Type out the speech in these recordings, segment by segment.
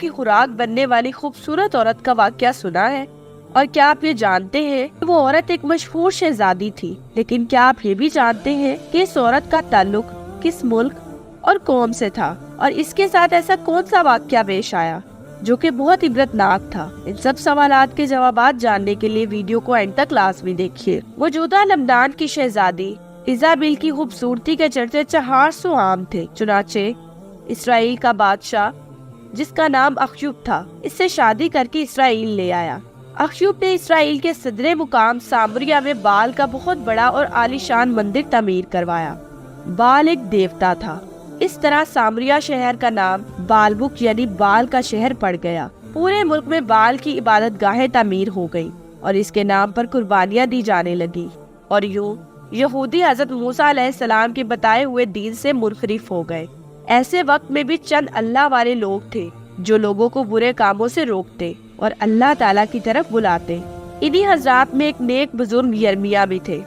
کی خوراک بننے والی خوبصورت عورت کا واقعہ سنا ہے؟ اور کیا آپ یہ جانتے ہیں کہ وہ عورت ایک مشہور شہزادی تھی؟ لیکن کیا آپ یہ بھی جانتے ہیں کہ اس عورت کا تعلق کس ملک اور قوم سے تھا، اور اس کے ساتھ ایسا کون سا واقعہ پیش آیا جو کہ بہت عبرتناک تھا؟ ان سب سوالات کے جوابات جاننے کے لیے ویڈیو کو اینڈ تک لازمی دیکھیے۔ موجودہ لبنان کی شہزادی ایزابیل کی خوبصورتی کے چرچے 400 عام تھے، چنانچہ اسرائیل کا بادشاہ جس کا نام اخشوب تھا اس سے شادی کر کے اسرائیل لے آیا۔ اخشوب نے اسرائیل کے صدر مقام سامریا میں بال کا بہت بڑا اور عالیشان مندر تعمیر کروایا۔ بال ایک دیوتا تھا، اس طرح سامریا شہر کا نام بالبک یعنی بال کا شہر پڑ گیا۔ پورے ملک میں بال کی عبادت گاہیں تعمیر ہو گئی اور اس کے نام پر قربانیاں دی جانے لگی، اور یوں یہودی حضرت موسیٰ علیہ السلام کے بتائے ہوئے دین سے منحرف ہو گئے۔ ایسے وقت میں بھی چند اللہ والے لوگ تھے جو لوگوں کو برے کاموں سے روکتے اور اللہ تعالیٰ کی طرف بلاتے۔ انہی حضرات میں ایک نیک بزرگ یرمیہ بھی تھے۔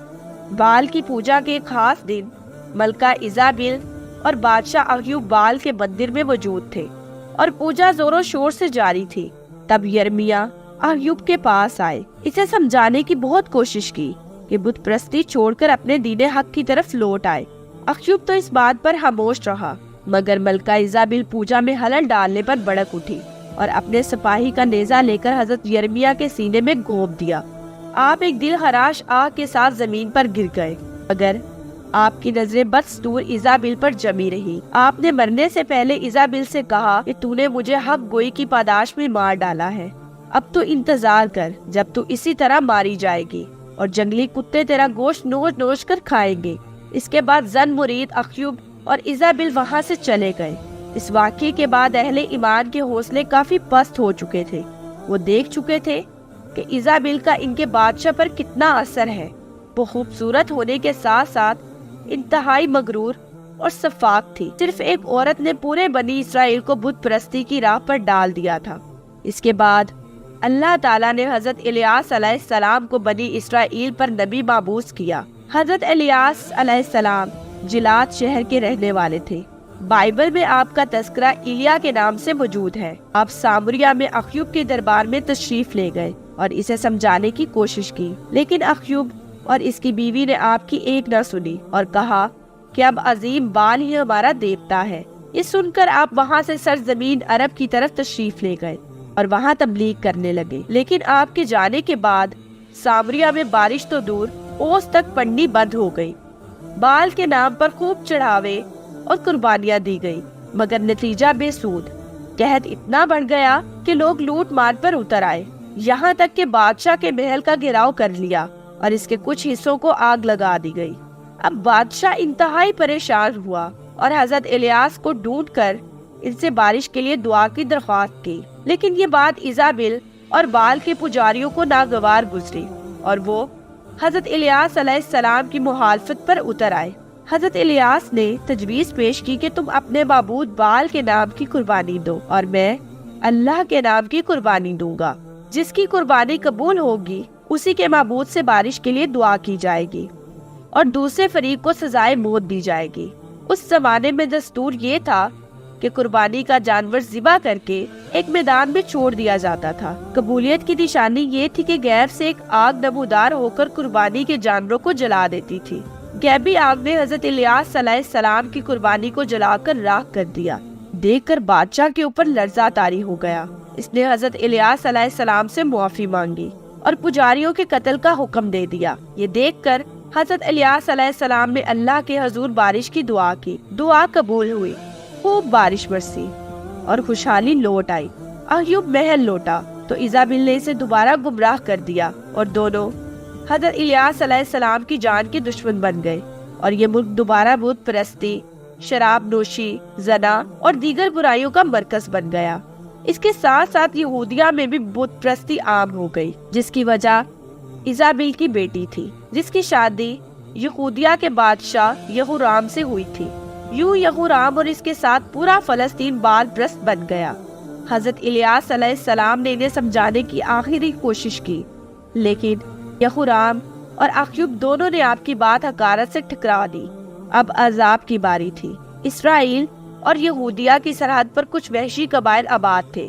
بال کی پوجا کے ایک خاص دن ملکہ ایزابیل اور بادشاہ اخشوب بال کے مندر میں موجود تھے اور پوجا زور و شور سے جاری تھی۔ تب یرمیہ اخشوب کے پاس آئے، اسے سمجھانے کی بہت کوشش کی کہ بت پرستی چھوڑ کر اپنے دین حق کی طرف لوٹ آئے۔ اخشوب تو اس بات پر خاموش رہا، مگر ملکہ ایزابیل پوجا میں خلل ڈالنے پر بھڑک اٹھی اور اپنے سپاہی کا نیزہ لے کر حضرت یرمیہ کے سینے میں گھونپ دیا۔ آپ ایک دل خراش آہ کے ساتھ زمین پر گر گئے، مگر آپ کی نظریں بدستور ایزابیل پر جمی رہی۔ آپ نے مرنے سے پہلے ایزابیل سے کہا کہ تو نے مجھے حق گوئی کی پاداش میں مار ڈالا ہے، اب تو انتظار کر جب تو اسی طرح ماری جائے گی اور جنگلی کتے تیرا گوشت نوچ نوچ کر کھائیں گے۔ اس کے بعد زن مرید اخشوب اور ایزابیل وہاں سے چلے گئے۔ اس واقعے کے بعد اہل ایمان کے حوصلے کافی پست ہو چکے تھے۔ وہ دیکھ چکے تھے کہ ایزابیل کا ان کے بادشاہ پر کتنا اثر ہے۔ وہ خوبصورت ہونے کے ساتھ ساتھ انتہائی مغرور اور سفاک تھی۔ صرف ایک عورت نے پورے بنی اسرائیل کو بت پرستی کی راہ پر ڈال دیا تھا۔ اس کے بعد اللہ تعالیٰ نے حضرت الیاس علیہ السلام کو بنی اسرائیل پر نبی مبعوث کیا۔ حضرت الیاس علیہ السلام جلاد شہر کے رہنے والے تھے۔ بائبل میں آپ کا تذکرہ ایلیا کے نام سے موجود ہے۔ آپ سامریا میں اخشوب کے دربار میں تشریف لے گئے اور اسے سمجھانے کی کوشش کی، لیکن اخشوب اور اس کی بیوی نے آپ کی ایک نہ سنی اور کہا کہ اب عظیم بال ہی ہمارا دیوتا ہے۔ یہ سن کر آپ وہاں سے سرزمین عرب کی طرف تشریف لے گئے اور وہاں تبلیغ کرنے لگے، لیکن آپ کے جانے کے بعد سامریا میں بارش تو دور اوس تک پڑنی بند ہو گئی۔ بال کے نام پر خوب چڑھاوے اور قربانیاں دی گئی، مگر نتیجہ بے سود۔ قحط اتنا بڑھ گیا کہ لوگ لوٹ مار پر اتر آئے، یہاں تک کہ بادشاہ کے محل کا گھیراؤ کر لیا اور اس کے کچھ حصوں کو آگ لگا دی گئی۔ اب بادشاہ انتہائی پریشان ہوا اور حضرت الیاس کو ڈھونڈ کر ان سے بارش کے لیے دعا کی درخواست کی، لیکن یہ بات ایزابیل اور بال کے پجاریوں کو ناگوار گزری اور وہ حضرت الیاس علیہ السلام کی مخالفت پر اتر آئے۔ حضرت الیاس نے تجویز پیش کی کہ تم اپنے معبود بال کے نام کی قربانی دو اور میں اللہ کے نام کی قربانی دوں گا۔ جس کی قربانی قبول ہوگی اسی کے معبود سے بارش کے لیے دعا کی جائے گی اور دوسرے فریق کو سزائے موت دی جائے گی۔ اس زمانے میں دستور یہ تھا کہ قربانی کا جانور ذبح کر کے ایک میدان میں چھوڑ دیا جاتا تھا۔ قبولیت کی نشانی یہ تھی کہ غیب سے ایک آگ نمودار ہو کر قربانی کے جانوروں کو جلا دیتی تھی۔ غیبی آگ نے حضرت الیاس علیہ السلام کی قربانی کو جلا کر راکھ کر دیا۔ دیکھ کر بادشاہ کے اوپر لرزہ طاری ہو گیا۔ اس نے حضرت الیاس علیہ السلام سے معافی مانگی اور پجاریوں کے قتل کا حکم دے دیا۔ یہ دیکھ کر حضرت الیاس علیہ السلام نے اللہ کے حضور بارش کی دعا کی۔ دعا قبول ہوئی، خوب بارش برسی اور خوشحالی لوٹ آئی۔ اخشوب محل لوٹا تو ایزابیل نے اسے دوبارہ گمراہ کر دیا اور دونوں حضرت الیاس علیہ السلام کی جان کے دشمن بن گئے، اور یہ ملک دوبارہ بت پرستی، شراب نوشی، زنا اور دیگر برائیوں کا مرکز بن گیا۔ اس کے ساتھ ساتھ یہودیہ میں بھی بت پرستی عام ہو گئی، جس کی وجہ ایزابیل کی بیٹی تھی، جس کی شادی یہودیہ کے بادشاہ یہورام سے ہوئی تھی۔ یوں یہورام اور اس کے ساتھ پورا فلسطین بال پرست بن گیا۔ حضرت الیاس علیہ السلام نے انہیں سمجھانے کی آخری کوشش کی، لیکن یہورام اور اخشوب دونوں نے آپ کی بات حقارت سے ٹھکرا دی۔ اب عذاب کی باری تھی۔ اسرائیل اور یہودیہ کی سرحد پر کچھ وحشی قبائل آباد تھے۔